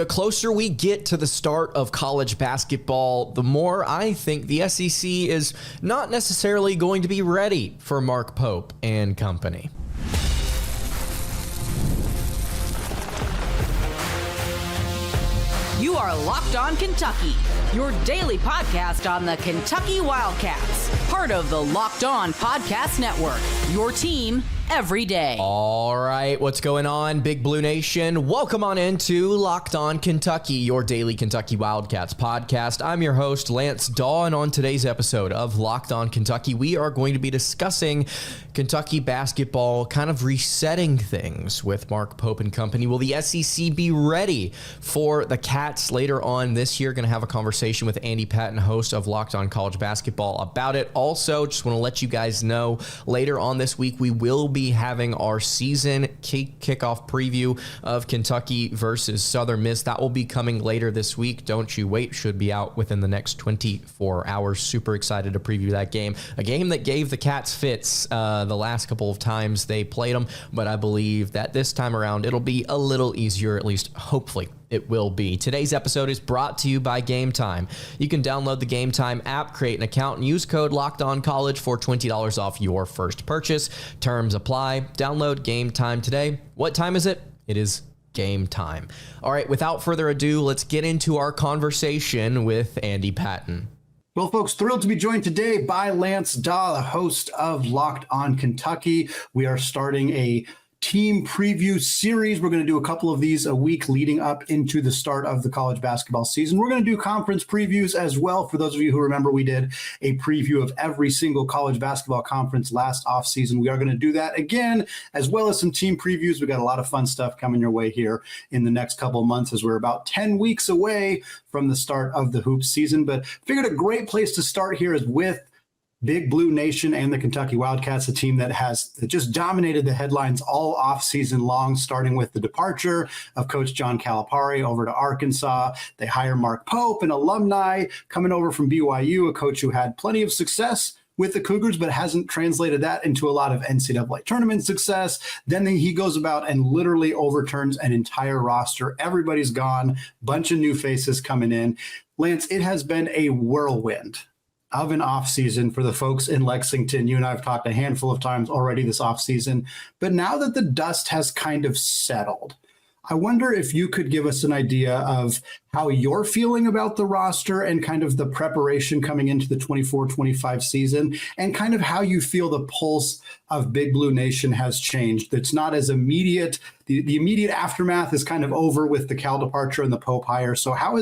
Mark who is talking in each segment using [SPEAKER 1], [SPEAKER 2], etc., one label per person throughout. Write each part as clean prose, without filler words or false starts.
[SPEAKER 1] The closer we get to the start of college basketball, the more I think the SEC is not necessarily going to be ready for Mark Pope and company.
[SPEAKER 2] You are Locked On Kentucky, your daily podcast on the Kentucky Wildcats, part of the Locked On Podcast Network, your team every day.
[SPEAKER 1] All right, what's going on, Big Blue Nation? Welcome on into Locked On Kentucky, your daily Kentucky Wildcats podcast. I'm your host, Lance Dawe, and on today's episode of Locked On Kentucky, we are going to be discussing Kentucky basketball, kind of resetting things with Mark Pope and company. Will the SEC be ready for the Cats later on this year? Going to have a conversation with Patton, host of Locked On College Basketball, about it. Also, just want to let you guys know, later on this week, we will be having our season kickoff preview of Kentucky versus Southern Miss. That will be coming later this week. Don't you wait. Should be out within the next 24 hours. Super excited to preview that game. A game that gave the Cats fits the last couple of times they played them, but I believe that this time around it'll be a little easier, at least hopefully. It will be. Today's episode is brought to you by Game Time. You can download the Game Time app, create an account, and use code LOCKEDONCollege for $20 off your first purchase. Terms apply. Download Game Time today. What time is it? It is game time. All right, without further ado, let's get into our conversation with Patton.
[SPEAKER 3] Well, folks, thrilled to be joined today by Lance Dawe, the host of Locked On Kentucky. We are starting a team preview series. We're going to do a couple of these a week leading up into the start of the college basketball season. We're going to do conference previews as well. For those of you who remember, we did a preview of every single college basketball conference last offseason. We are going to do that again, as well as some team previews. We got a lot of fun stuff coming your way here in the next couple of months, as we're about 10 weeks away from the start of the hoop season. But figured a great place to start here is with Big Blue Nation and the Kentucky Wildcats, a team that just dominated the headlines all off season long, starting with the departure of Coach John Calipari over to Arkansas. They hire Mark Pope, an alumni coming over from BYU, a coach who had plenty of success with the Cougars, but hasn't translated that into a lot of NCAA tournament success. Then he goes about and literally overturns an entire roster. Everybody's gone, bunch of new faces coming in. Lance, it has been a whirlwind of an offseason for the folks in Lexington. You and I have talked a handful of times already this offseason, but now that the dust has kind of settled, I wonder if you could give us an idea of how you're feeling about the roster and kind of the preparation coming into the 24-25 season, and kind of how you feel the pulse of Big Blue Nation has changed. It's not as immediate. The immediate aftermath is kind of over with the Cal departure and the Pope hire. So how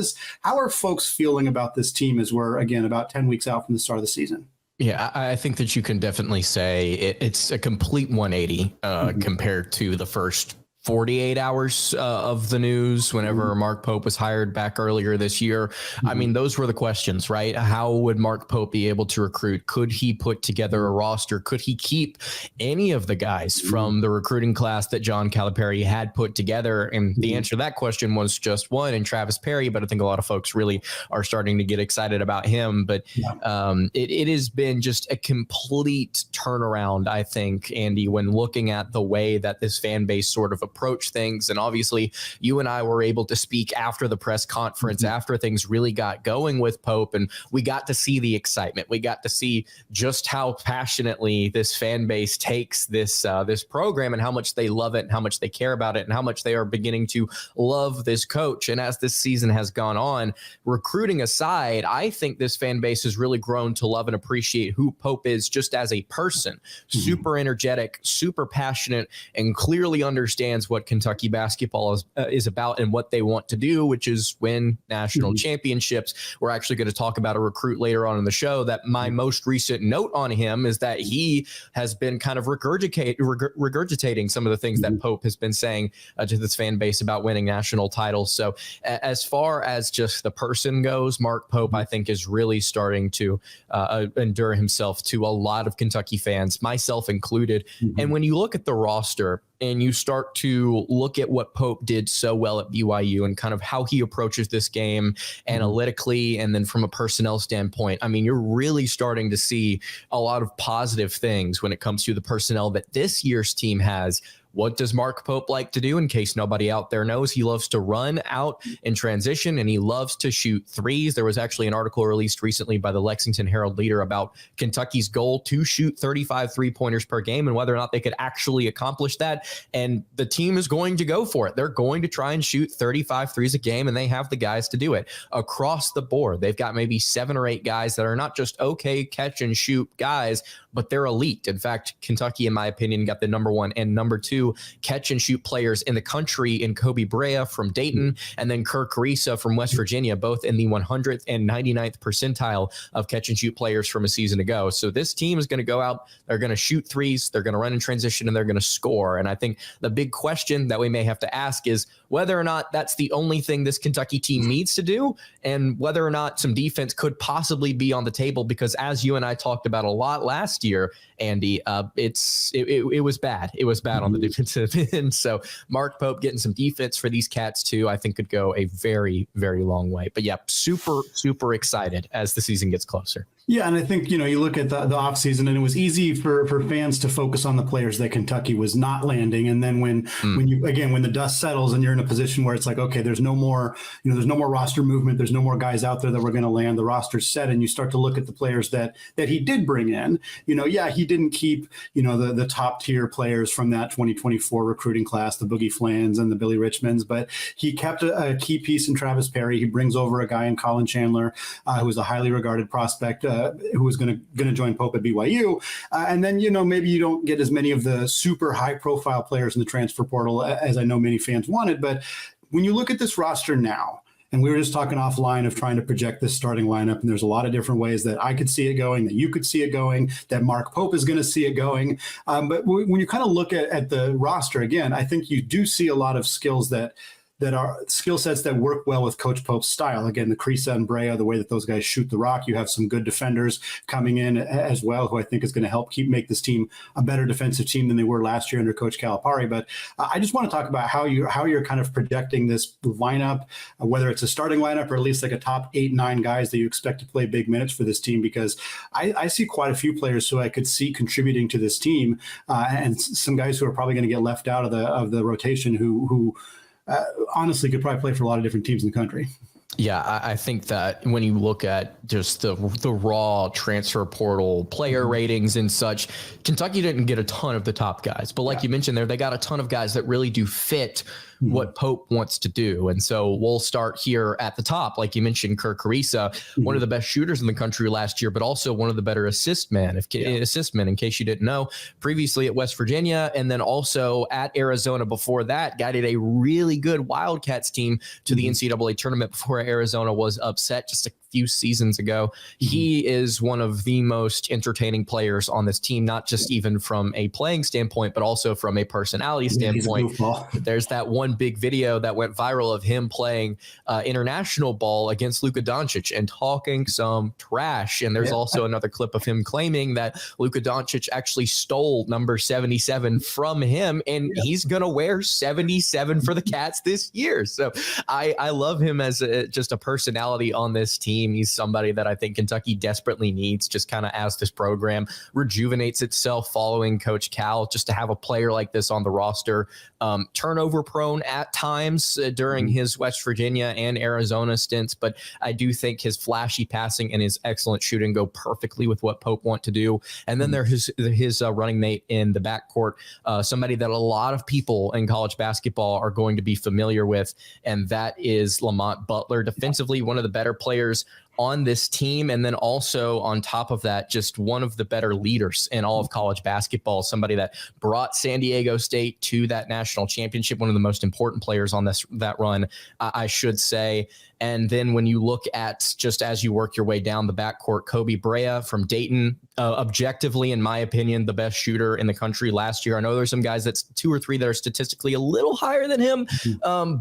[SPEAKER 3] are folks feeling about this team as we're, again, about 10 weeks out from the start of the season?
[SPEAKER 1] Yeah, I think that you can definitely say it's a complete 180 compared to the first 48 hours of the news whenever Mark Pope was hired back earlier this year. I mean, those were the questions, right? How would Mark Pope be able to recruit? Could he put together a roster? Could he keep any of the guys from the recruiting class that John Calipari had put together? And the answer to that question was just one, and Travis Perry, but I think a lot of folks really are starting to get excited about him. But it has been just a complete turnaround, I think, Andy, when looking at the way that this fan base sort of approach things. And obviously you and I were able to speak after the press conference, after things really got going with Pope, and we got to see the excitement. We got to see just how passionately this fan base takes this program, and how much they love it, and how much they care about it, and how much they are beginning to love this coach. And as this season has gone on, recruiting aside, I think this fan base has really grown to love and appreciate who Pope is just as a person. Super energetic, super passionate, and clearly understands what Kentucky basketball is about and what they want to do, which is win national championships. We're actually going to talk about a recruit later on in the show that my most recent note on him is that he has been kind of regurgitating some of the things that Pope has been saying to this fan base about winning national titles. So as far as just the person goes, Mark Pope, I think, is really starting to endure himself to a lot of Kentucky fans, myself included. And when you look at the roster, and you start to look at what Pope did so well at BYU and kind of how he approaches this game analytically, and then from a personnel standpoint, I mean, you're really starting to see a lot of positive things when it comes to the personnel that this year's team has what does Mark Pope like to do? In case nobody out there knows, he loves to run out in transition and he loves to shoot threes. There was actually an article released recently by the Lexington Herald-Leader about Kentucky's goal to shoot 35 3-pointers per game and whether or not they could actually accomplish that. And the team is going to go for it. They're going to try and shoot 35 threes a game, and they have the guys to do it across the board. They've got maybe 7 or 8 guys that are not just okay catch and shoot guys, but they're elite. In fact, Kentucky, in my opinion, got the number 1 and number 2 catch and shoot players in the country in Kobe Brea from Dayton and then Kerr Carissa from West Virginia, both in the 100th and 99th percentile of catch and shoot players from a season ago. So this team is going to go out, they're going to shoot threes, they're going to run in transition, and they're going to score. And I think the big question that we may have to ask is whether or not that's the only thing this Kentucky team needs to do, and whether or not some defense could possibly be on the table, because as you and I talked about a lot last year, Andy, it was bad. It was bad on the defensive end. So Mark Pope getting some defense for these Cats too, I think could go a very, very long way. But yeah, super, super excited as the season gets closer.
[SPEAKER 3] Yeah, and I think, you look at the offseason, and it was easy for fans to focus on the players that Kentucky was not landing. And then when the dust settles and you're in a position where it's like, okay, there's no more roster movement, there's no more guys out there that we're going to land, the roster's set, and you start to look at the players that he did bring in. He didn't keep, the top tier players from that 2024 recruiting class, the Boogie Flans and the Billy Richmonds, but he kept a key piece in Travis Perry. He brings over a guy in Colin Chandler, who was a highly regarded prospect, who was going to join Pope at BYU. And then, maybe you don't get as many of the super high profile players in the transfer portal as I know many fans wanted. But when you look at this roster now, and we were just talking offline of trying to project this starting lineup, and there's a lot of different ways that I could see it going, that you could see it going, that Mark Pope is going to see it going. But when you kind of look at the roster, again, I think you do see a lot of skills that are skill sets that work well with Coach Pope's style. Again, the Carissa and Brea, the way that those guys shoot the rock. You have some good defenders coming in as well, who I think is going to help make this team a better defensive team than they were last year under Coach Calipari. But I just want to talk about how you're kind of projecting this lineup, whether it's a starting lineup or at least like a top 8-9 guys that you expect to play big minutes for this team, because I see quite a few players who I could see contributing to this team, and some guys who are probably going to get left out of the rotation who honestly could probably play for a lot of different teams in the country.
[SPEAKER 1] Yeah, I think that when you look at just the raw transfer portal player ratings and such, Kentucky didn't get a ton of the top guys. But like you mentioned there, they got a ton of guys that really do fit what Pope wants to do. And so we'll start here at the top. Like you mentioned, Kerr Carissa, one of the best shooters in the country last year, but also one of the better assist men, in case you didn't know, previously at West Virginia. And then also at Arizona before that, guided a really good Wildcats team to the NCAA tournament before Arizona was upset just a few seasons ago. He is one of the most entertaining players on this team, not just even from a playing standpoint, but also from a personality standpoint. There's that one big video that went viral of him playing international ball against Luka Doncic and talking some trash. And there's also another clip of him claiming that Luka Doncic actually stole number 77 from him, and he's going to wear 77 for the Cats this year. So I love him as just a personality on this team. He's somebody that I think Kentucky desperately needs, just kind of as this program rejuvenates itself following Coach Cal, just to have a player like this on the roster. Turnover prone at times during his West Virginia and Arizona stints, but I do think his flashy passing and his excellent shooting go perfectly with what Pope want to do. And then there's his running mate in the backcourt, somebody that a lot of people in college basketball are going to be familiar with, and that is Lamont Butler. Defensively, one of the better players on this team. And then also on top of that, just one of the better leaders in all of college basketball, somebody that brought San Diego State to that national championship, one of the most important players on that run, I should say. And then when you look at just as you work your way down the backcourt, Kobe Brea from Dayton, objectively, in my opinion, the best shooter in the country last year. I know there's some guys that's 2 or 3 that are statistically a little higher than him,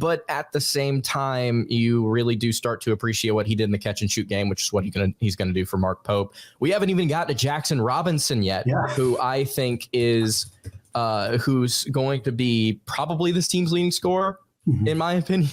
[SPEAKER 1] but at the same time, you really do start to appreciate what he did in the catch and shoot game, which is what he's going to do for Mark Pope. We haven't even gotten to Jackson Robinson yet, who I think is who's going to be probably this team's leading scorer. In my opinion,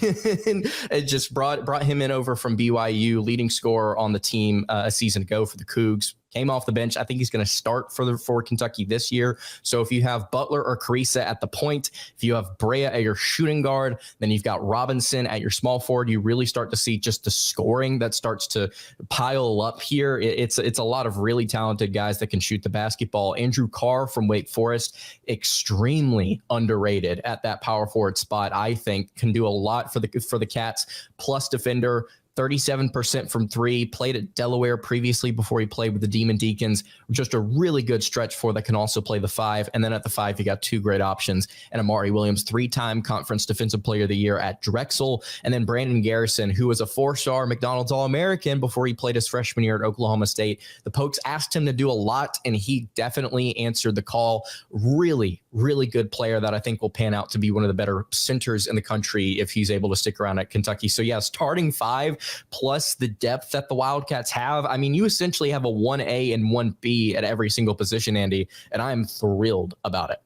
[SPEAKER 1] it just brought him in over from BYU, leading scorer on the team a season ago for the Cougs. came off the bench. I think he's going to start for Kentucky this year. So if you have Butler or Carissa at the point, if you have Brea at your shooting guard, then you've got Robinson at your small forward, you really start to see just the scoring that starts to pile up here. It's a lot of really talented guys that can shoot the basketball. Andrew Carr from Wake Forest, extremely underrated at that power forward spot. I think can do a lot for the Cats. Plus defender, 37% from three, played at Delaware previously before he played with the Demon Deacons. Just a really good stretch for that can also play the five. And then at the five, you got two great options. And Amari Williams, three-time Conference Defensive Player of the Year at Drexel. And then Brandon Garrison, who was a four-star McDonald's All-American before he played his freshman year at Oklahoma State. The Pokes asked him to do a lot, and he definitely answered the call. Really, really good player that I think will pan out to be one of the better centers in the country if he's able to stick around at Kentucky. So yeah, starting five plus the depth that the Wildcats have. I mean, you essentially have a 1A and 1B at every single position, Andy, and I'm thrilled about it.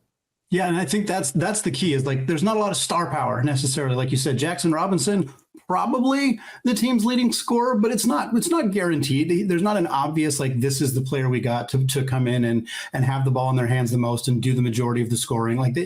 [SPEAKER 3] Yeah, and I think that's the key is like there's not a lot of star power necessarily. Like you said, Jackson Robinson, probably the team's leading scorer, but it's not guaranteed. There's not an obvious like this is the player we got to come in and have the ball in their hands the most and do the majority of the scoring. Like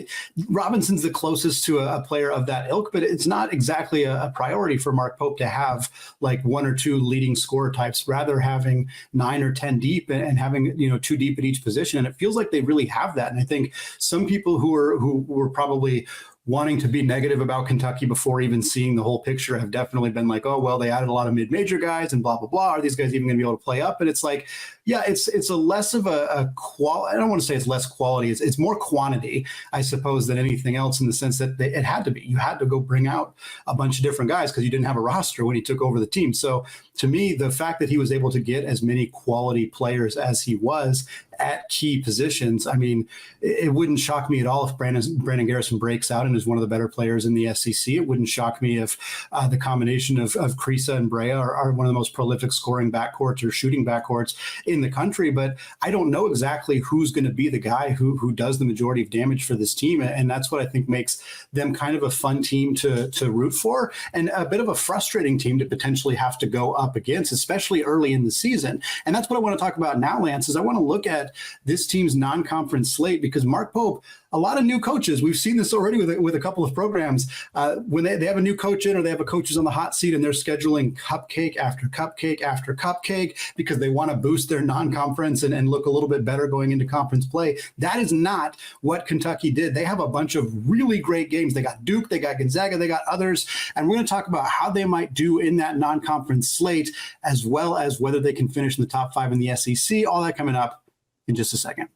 [SPEAKER 3] Robinson's the closest to a player of that ilk, but it's not exactly a priority for Mark Pope to have like one or two leading scorer types, rather having 9 or 10 deep and having 2 deep at each position. And it feels like they really have that. And I think some people who were probably wanting to be negative about Kentucky before even seeing the whole picture have definitely been like, oh, well, they added a lot of mid-major guys and blah, blah, blah. Are these guys even going to be able to play up? And it's like, yeah, it's a less of a quality. I don't want to say it's less quality. It's more quantity, I suppose, than anything else in the sense that it had to be. You had to go bring out a bunch of different guys because you didn't have a roster when he took over the team. So to me, the fact that he was able to get as many quality players as he was at key positions, I mean, it wouldn't shock me at all if Brandon Garrison breaks out and is one of the better players in the SEC. It wouldn't shock me if the combination of Carissa and Brea are one of the most prolific scoring backcourts or shooting backcourts in the country. But I don't know exactly who's going to be the guy who does the majority of damage for this team. And that's what I think makes them kind of a fun team to root for and a bit of a frustrating team to potentially have to go up against, especially early in the season. And that's what I want to talk about now, Lance, is I want to look at this team's non-conference slate because Mark Pope, a lot of new coaches. We've seen this already with a couple of programs. When they have a new coach in or they have a coaches on the hot seat and they're scheduling cupcake after cupcake after cupcake because they want to boost their non-conference and look a little bit better going into conference play. That is not what Kentucky did. They have a bunch of really great games. They got Duke, they got Gonzaga, they got others. And we're going to talk about how they might do in that non-conference slate, as well as whether they can finish in the top 5 in the SEC. All that coming up in just a second.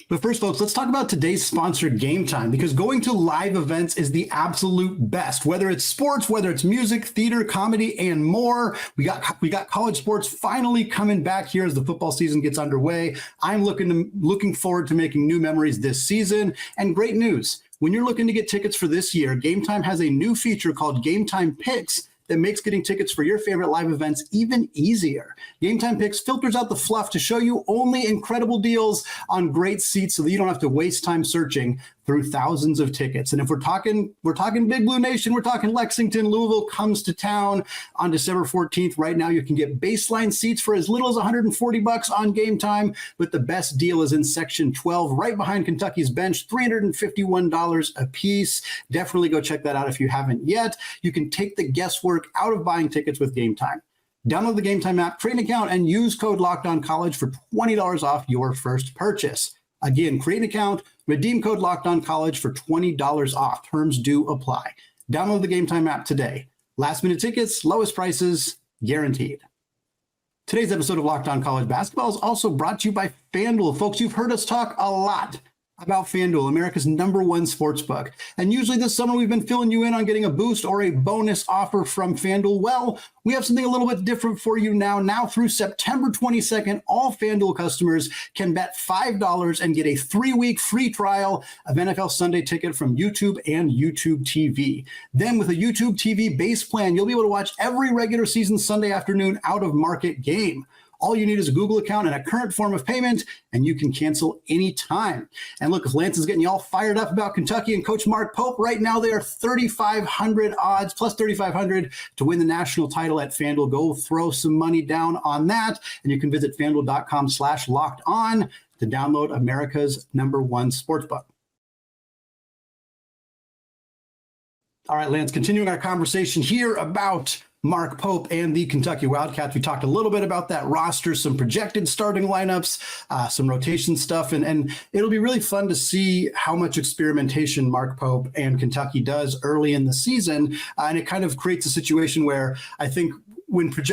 [SPEAKER 3] But first, folks, let's talk about today's sponsor, Game Time, because going to live events is the absolute best, whether it's sports, whether it's music, theater, comedy, and more. We got college sports finally coming back here as the football season gets underway. I'm looking forward to making new memories this season. And great news, when you're looking to get tickets for this year, Game Time has a new feature called Game Time Picks that makes getting tickets for your favorite live events even easier. Game Time Picks filters out the fluff to show you only incredible deals on great seats so that you don't have to waste time searching through thousands of tickets. And if we're talking Big Blue Nation, we're talking Lexington, Louisville comes to town on December 14th. Right now, you can get baseline seats for as little as $140 on Game Time, but the best deal is in section 12, right behind Kentucky's bench, $351 a piece. Definitely go check that out if you haven't yet. You can take the guesswork out of buying tickets with Game Time. Download the Game Time app, create an account, and use code LOCKEDONCollege for $20 off your first purchase. Again, create an account, redeem code LOCKEDONCollege for $20 off. Terms do apply. Download the Game Time app today. Last minute tickets, lowest prices, guaranteed. Today's episode of Locked On College Basketball is also brought to you by FanDuel. Folks, you've heard us talk a lot about FanDuel, America's #1 sportsbook. And usually this summer, we've been filling you in on getting a boost or a bonus offer from FanDuel. Well, we have something a little bit different for you now. Now through September 22nd, all FanDuel customers can bet $5 and get a 3-week free trial of NFL Sunday Ticket from YouTube and YouTube TV. Then with a YouTube TV base plan, you'll be able to watch every regular season Sunday afternoon out-of-market game. All you need is a Google account and a current form of payment, and you can cancel anytime. And look, if Lance is getting you all fired up about Kentucky and Coach Mark Pope, right now they are 3,500 odds, plus 3,500 to win the national title at FanDuel. Go throw some money down on that, and you can visit FanDuel.com/lockedon to download America's #1 sportsbook. All right, Lance, continuing our conversation here about Mark Pope and the Kentucky Wildcats. We talked a little bit about that roster, some projected starting lineups, some rotation stuff, and it'll be really fun to see how much experimentation Mark Pope and Kentucky does early in the season. And it kind of creates a situation where I think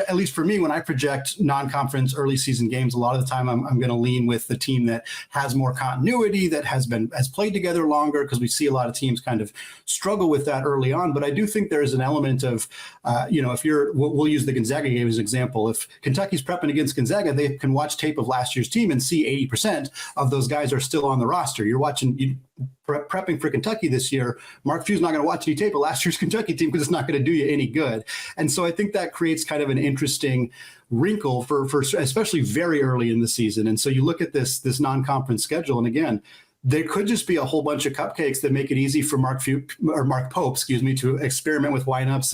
[SPEAKER 3] at least for me, when I project non-conference early season games, a lot of the time I'm going to lean with the team that has more continuity, that has played together longer, because we see a lot of teams kind of struggle with that early on. But I do think there is an element of, we'll use the Gonzaga game as an example. If Kentucky's prepping against Gonzaga, they can watch tape of last year's team and see 80% of those guys are still on the roster. You're watching, prepping for Kentucky this year, Mark Few's not going to watch any tape of last year's Kentucky team because it's not going to do you any good. And so I think that creates kind of an interesting wrinkle for especially very early in the season. And so you look at this non-conference schedule, and again, there could just be a whole bunch of cupcakes that make it easy for Mark Pope, to experiment with lineups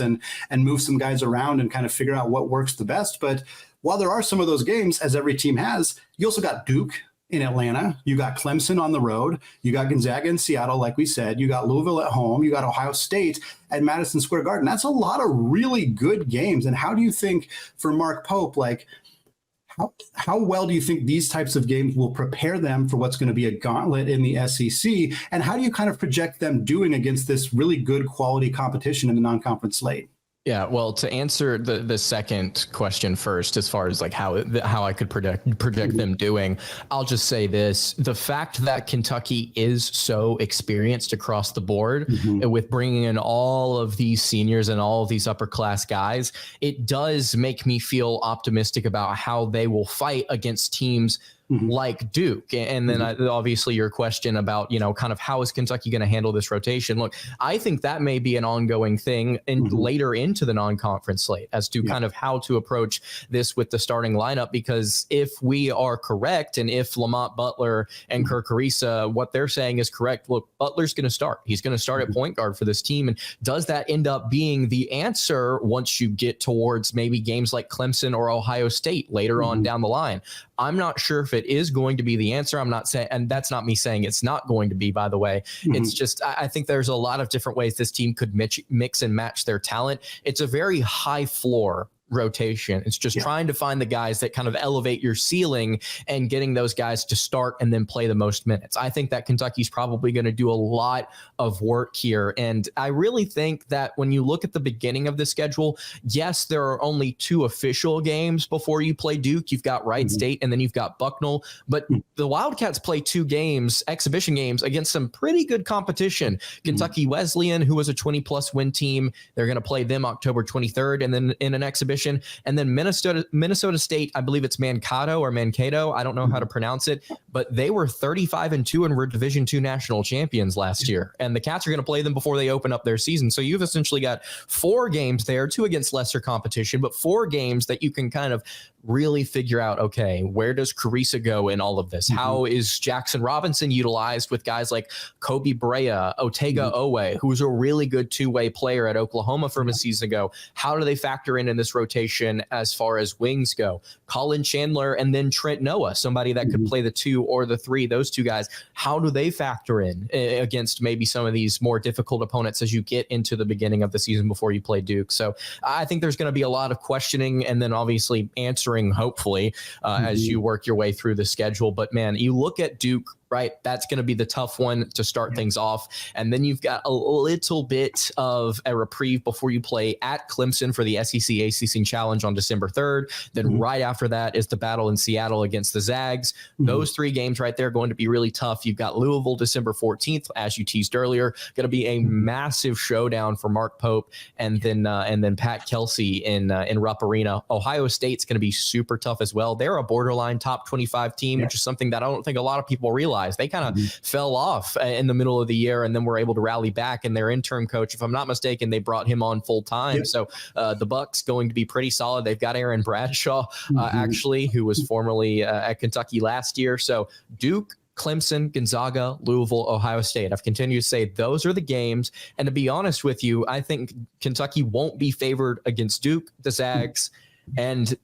[SPEAKER 3] and move some guys around and kind of figure out what works the best. But while there are some of those games, as every team has, you also got Duke in Atlanta, you got Clemson on the road, you got Gonzaga in Seattle, like we said, you got Louisville at home, you got Ohio State at Madison Square Garden. That's a lot of really good games. And how do you think for Mark Pope, how well do you think these types of games will prepare them for what's going to be a gauntlet in the SEC? And how do you kind of project them doing against this really good quality competition in the non-conference slate?
[SPEAKER 1] Yeah, well, to answer the second question first, as far as how I could project them doing, I'll just say this: the fact that Kentucky is so experienced across the board, with bringing in all of these seniors and all of these upper class guys, it does make me feel optimistic about how they will fight against teams like Duke. And then obviously your question about, kind of how is Kentucky going to handle this rotation? Look, I think that may be an ongoing thing later into the non-conference slate as to kind of how to approach this with the starting lineup, because if we are correct, and if Lamont Butler and Kirk Ariza, what they're saying is correct, look, Butler's going to start. He's going to start at point guard for this team. And does that end up being the answer once you get towards maybe games like Clemson or Ohio State later on down the line? I'm not sure if it is going to be the answer. I'm not saying, and that's not me saying it's not going to be, by the way. It's just, I think there's a lot of different ways this team could mix and match their talent. It's a very high floor rotation. It's just trying to find the guys that kind of elevate your ceiling and getting those guys to start and then play the most minutes. I think that Kentucky's probably going to do a lot of work here. And I really think that when you look at the beginning of the schedule, yes, there are only 2 official games before you play Duke. You've got Wright State and then you've got Bucknell, but the Wildcats play 2 games, exhibition games, against some pretty good competition. Kentucky Wesleyan, who was a 20-plus win team, they're going to play them October 23rd, and then in an exhibition. And then Minnesota State, I believe it's Mankato. I don't know how to pronounce it, but they were 35-2 and were Division II national champions last year. And the Cats are going to play them before they open up their season. So you've essentially got 4 games there, 2 against lesser competition, but 4 games that you can kind of really figure out, okay, where does Carissa go in all of this? How is Jackson Robinson utilized with guys like Kobe Brea, Otega Owe, who's a really good 2-way player at Oklahoma from a season ago? How do they factor in this rotation as far as wings go? Colin Chandler and then Trent Noah, somebody that could play the 2 or the 3, those 2 guys. How do they factor in against maybe some of these more difficult opponents as you get into the beginning of the season before you play Duke? So I think there's going to be a lot of questioning and then obviously answering, hopefully, as you work your way through the schedule. But man, you look at Duke, right? That's going to be the tough one to start things off. And then you've got a little bit of a reprieve before you play at Clemson for the SEC ACC Challenge on December 3rd. Then right after that is the battle in Seattle against the Zags. Those 3 games right there are going to be really tough. You've got Louisville December 14th, as you teased earlier, going to be a massive showdown for Mark Pope, and then Pat Kelsey in Rupp Arena. Ohio State's going to be super tough as well. They're a borderline top 25 team, which is something that I don't think a lot of people realize. stabilized. They kind of fell off in the middle of the year and then were able to rally back. And their interim coach, if I'm not mistaken, they brought him on full time. Yep. So the Bucks going to be pretty solid. They've got Aaron Bradshaw, actually, who was formerly at Kentucky last year. So Duke, Clemson, Gonzaga, Louisville, Ohio State. I've continued to say those are the games. And to be honest with you, I think Kentucky won't be favored against Duke, the Zags, and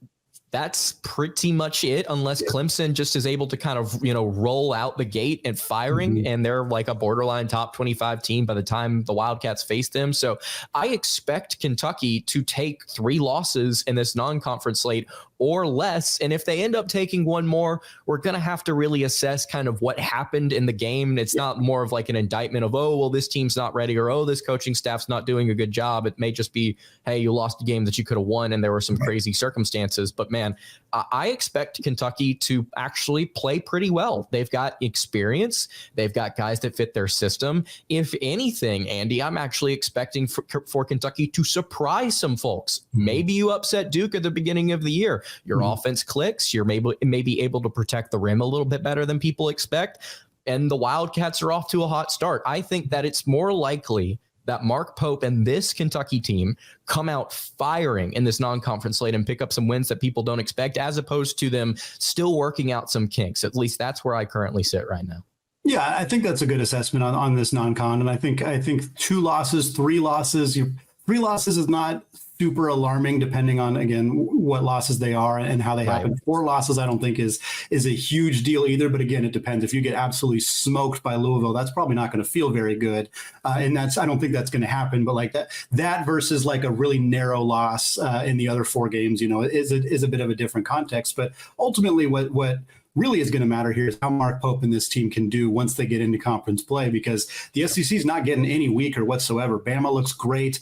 [SPEAKER 1] that's pretty much it, unless Clemson just is able to kind of, roll out the gate and firing, and they're like a borderline top 25 team by the time the Wildcats face them. So I expect Kentucky to take 3 losses in this non-conference slate or less. And if they end up taking one more, we're going to have to really assess kind of what happened in the game. It's not more of like an indictment of, oh, well, this team's not ready, or, oh, this coaching staff's not doing a good job. It may just be, hey, you lost a game that you could have won and there were some crazy circumstances. But man, I expect Kentucky to actually play pretty well. They've got experience. They've got guys that fit their system. If anything, Andy, I'm actually expecting for Kentucky to surprise some folks. Maybe you upset Duke at the beginning of the year. Your offense clicks. You're maybe able to protect the rim a little bit better than people expect. And the Wildcats are off to a hot start. I think that it's more likely that Mark Pope and this Kentucky team come out firing in this non-conference slate and pick up some wins that people don't expect, as opposed to them still working out some kinks. At least that's where I currently sit right now.
[SPEAKER 3] Yeah, I think that's a good assessment on this non-con. And I think 2 losses, 3 losses, 3 losses is not super alarming, depending on, again, what losses they are and how they happen. 4 losses, I don't think is a huge deal either. But again, it depends. If you get absolutely smoked by Louisville, that's probably not going to feel very good. And I don't think that's going to happen. But like that versus like a really narrow loss in the other 4 games, is a bit of a different context. But ultimately, what really is going to matter here is how Mark Pope and this team can do once they get into conference play, because the SEC is not getting any weaker whatsoever. Bama looks great.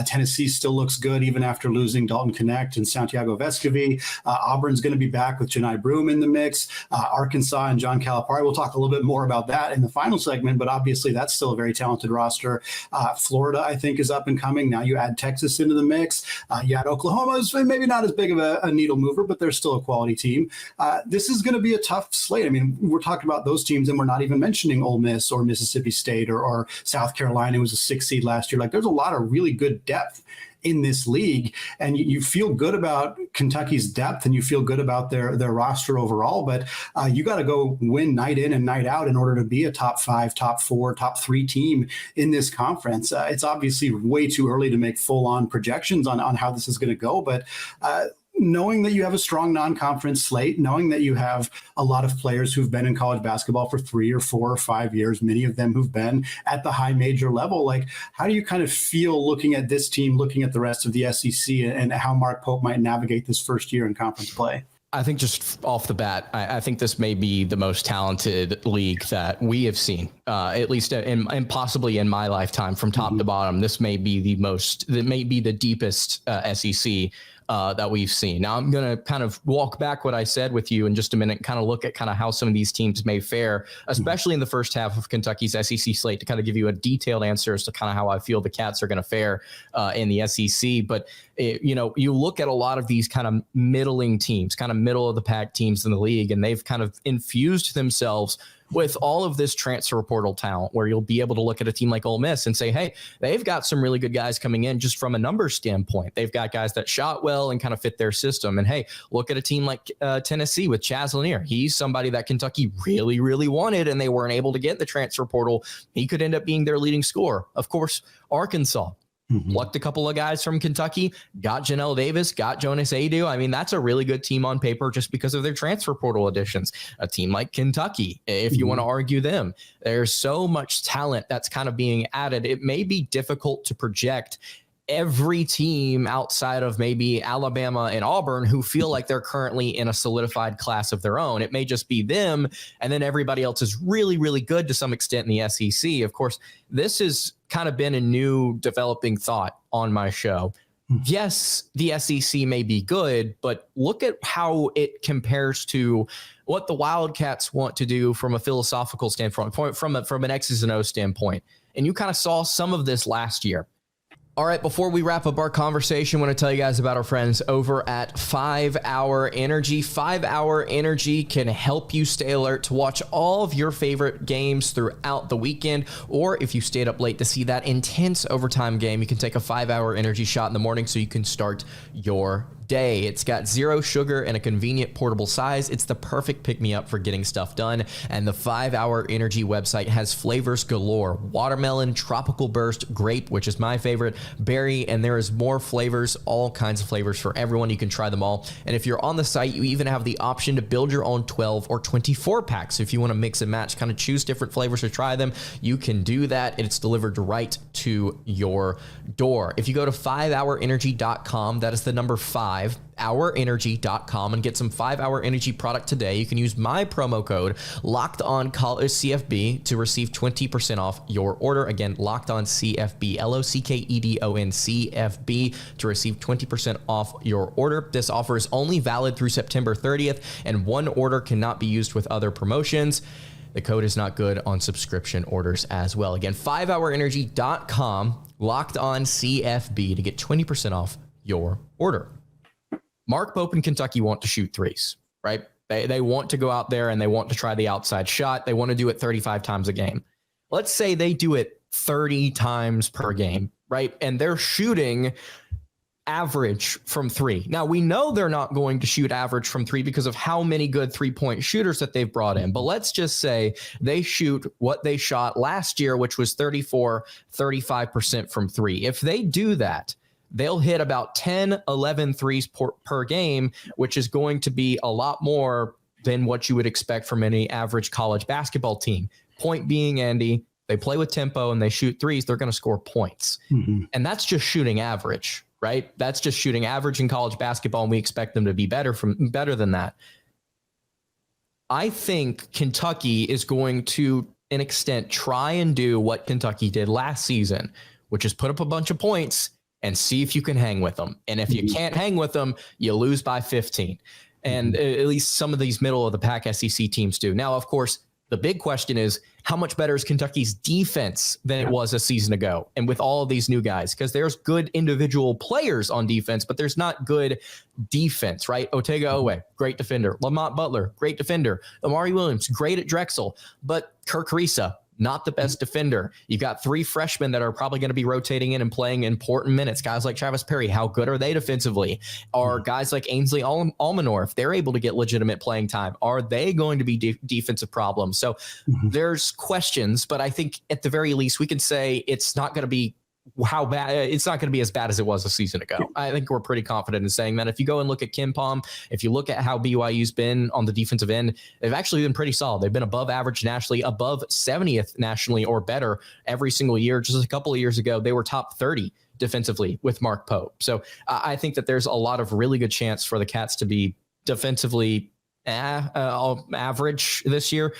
[SPEAKER 3] Tennessee still looks good even after losing Dalton Knecht and Santiago Vescovi. Auburn's going to be back with Janai Broom in the mix. Arkansas and John Calipari. We'll talk a little bit more about that in the final segment, but obviously that's still a very talented roster. Florida, I think, is up and coming. Now you add Texas into the mix. You add Oklahoma, maybe not as big of a needle mover, but they're still a quality team. This is going to be a tough slate. I mean, we're talking about those teams and we're not even mentioning Ole Miss or Mississippi State or South Carolina, who was a 6th seed last year. Like, there's a lot of really good depth in this league, and you feel good about Kentucky's depth and you feel good about their roster overall, but you got to go win night in and night out in order to be a top 5, top 4, top 3 team in this conference. It's obviously way too early to make full-on projections on how this is going to go, but knowing that you have a strong non-conference slate, knowing that you have a lot of players who've been in college basketball for 3 or 4 or 5 years, many of them who've been at the high major level, like, how do you kind of feel looking at this team, looking at the rest of the SEC, and how Mark Pope might navigate this first year in conference play?
[SPEAKER 1] I think just off the bat, I think this may be the most talented league that we have seen, at least and possibly in my lifetime, from top to bottom. This may be the deepest SEC that we've seen. Now, I'm going to kind of walk back what I said with you in just a minute, kind of look at kind of how some of these teams may fare, especially in the first half of Kentucky's SEC slate, to kind of give you a detailed answer as to kind of how I feel the Cats are going to fare in the SEC. But, you look at a lot of these kind of middling teams, kind of middle of the pack teams in the league, and they've kind of infused themselves with all of this transfer portal talent, where you'll be able to look at a team like Ole Miss and say, hey, they've got some really good guys coming in just from a numbers standpoint. They've got guys that shot well and kind of fit their system. And hey, look at a team like Tennessee with Chaz Lanier. He's somebody that Kentucky really, really wanted, and they weren't able to get in the transfer portal. He could end up being their leading scorer. Of course, Arkansas. Plucked a couple of guys from Kentucky, got Janelle Davis, got Jonas Adu. I mean, that's a really good team on paper just because of their transfer portal additions. A team like Kentucky, if you want to argue them, there's so much talent that's kind of being added. It may be difficult to project every team outside of maybe Alabama and Auburn who feel like they're currently in a solidified class of their own. It may just be them, and then everybody else is really, really good to some extent in the SEC. Of course, this has kind of been a new developing thought on my show. Yes, the SEC may be good, but look at how it compares to what the Wildcats want to do from a philosophical standpoint, from an X's and O's standpoint. And you kind of saw some of this last year. All right, before we wrap up our conversation, I want to tell you guys about our friends over at 5 Hour Energy. 5 Hour Energy can help you stay alert to watch all of your favorite games throughout the weekend, or if you stayed up late to see that intense overtime game, you can take a 5 Hour Energy shot in the morning so you can start your day. It's got zero sugar and a convenient portable size. It's the perfect pick-me-up for getting stuff done. And the 5 Hour Energy website has flavors galore. Watermelon, tropical burst, grape, which is my favorite, berry, and there is more flavors, all kinds of flavors for everyone. You can try them all. And if you're on the site, you even have the option to build your own 12 or 24 packs. So if you want to mix and match, kind of choose different flavors to try them, you can do that. And it's delivered right to your door. If you go to 5hourenergy.com, that is the number 5hourenergy.com, and get some 5 Hour Energy product today. You can use my promo code LOCKEDONCFB to receive 20% off your order. Again, LOCKEDONCFB, LOCKEDONCFB, to receive 20% off your order. This offer is only valid through September 30th, and one order cannot be used with other promotions. The code is not good on subscription orders as well. Again, 5hourenergy.com, LOCKEDONCFB, to get 20% off your order. Mark Pope and Kentucky want to shoot threes, right? They want to go out there and they want to try the outside shot. They want to do it 35 times a game. Let's say they do it 30 times per game, right? And they're shooting average from three. Now, we know they're not going to shoot average from three because of how many good three-point shooters that they've brought in. But let's just say they shoot what they shot last year, which was 35% from three. If they do that, they'll hit about 10, 11 threes per game, which is going to be a lot more than what you would expect from any average college basketball team. Point being, Andy, they play with tempo and they shoot threes, they're going to score points. Mm-hmm. And that's just shooting average, right? That's just shooting average in college basketball, and we expect them to be better than that. I think Kentucky is going to, an extent, try and do what Kentucky did last season, which is put up a bunch of points and see if you can hang with them. And if you can't hang with them, you lose by 15. And at least some of these middle of the pack SEC teams do. Now, of course, the big question is, how much better is Kentucky's defense than it was a season ago? And with all of these new guys, because there's good individual players on defense, but there's not good defense, right? Otega Owe, great defender. Lamont Butler, great defender. Amari Williams, great at Drexel. But Kirk Risa, not the best defender. You've got three freshmen that are probably going to be rotating in and playing important minutes. Guys like Travis Perry, how good are they defensively? Are guys like Ainsley Almanor, if they're able to get legitimate playing time, are they going to be defensive problems? So there's questions, but I think at the very least we can say it's not going to be it's not going to be as bad as it was a season ago. I think we're pretty confident in saying that. If you go and look at KenPom, if you look at how BYU's been on the defensive end, they've actually been pretty solid. They've been above average nationally, above 70th nationally or better every single year. Just a couple of years ago, they were top 30 defensively with Mark Pope. So I think that there's a lot of really good chance for the Cats to be defensively average this year.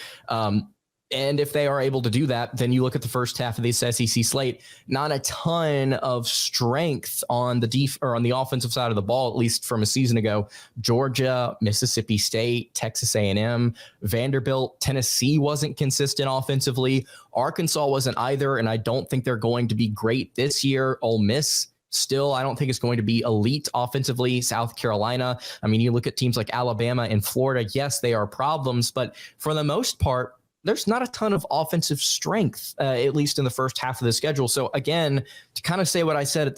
[SPEAKER 1] And if they are able to do that, then you look at the first half of this SEC slate, not a ton of strength on the on the offensive side of the ball, at least from a season ago. Georgia, Mississippi State, Texas A&M, Vanderbilt, Tennessee wasn't consistent offensively. Arkansas wasn't either, and I don't think they're going to be great this year. Ole Miss, still, I don't think it's going to be elite offensively. South Carolina, I mean, you look at teams like Alabama and Florida, yes, they are problems, but for the most part, there's not a ton of offensive strength, at least in the first half of the schedule. So again, to kind of say what I said at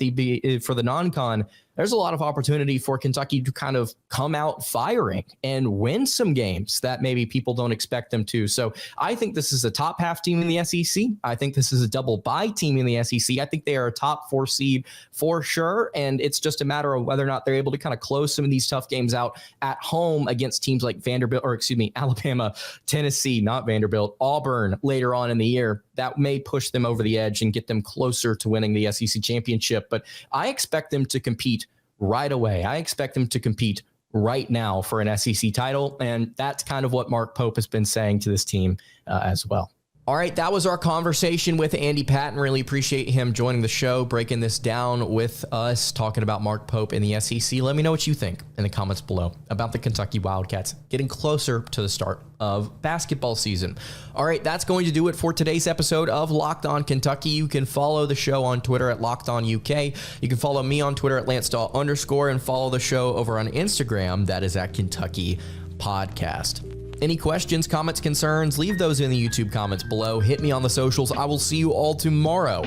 [SPEAKER 1] for the non-con, there's a lot of opportunity for Kentucky to kind of come out firing and win some games that maybe people don't expect them to. So I think this is a top half team in the SEC. I think this is a double bye team in the SEC. I think they are a top 4 seed for sure. And it's just a matter of whether or not they're able to kind of close some of these tough games out at home against teams like Alabama, Tennessee, not Vanderbilt, Auburn later on in the year. That may push them over the edge and get them closer to winning the SEC championship. But I expect them to compete right away. I expect them to compete right now for an SEC title. And that's kind of what Mark Pope has been saying to this team as well. All right, that was our conversation with Andy Patton. Really appreciate him joining the show, breaking this down with us, talking about Mark Pope and the SEC. Let me know what you think in the comments below about the Kentucky Wildcats getting closer to the start of basketball season. All right, that's going to do it for today's episode of Locked On Kentucky. You can follow the show on Twitter at Locked On UK. You can follow me on Twitter at @LanceDawe_ and follow the show over on Instagram. That is at Kentucky Podcast. Any questions, comments, concerns, leave those in the YouTube comments below. Hit me on the socials. I will see you all tomorrow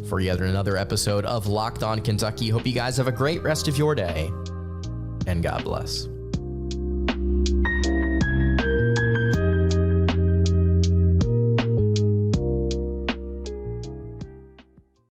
[SPEAKER 1] for yet another episode of Locked On Kentucky. Hope you guys have a great rest of your day, and God bless.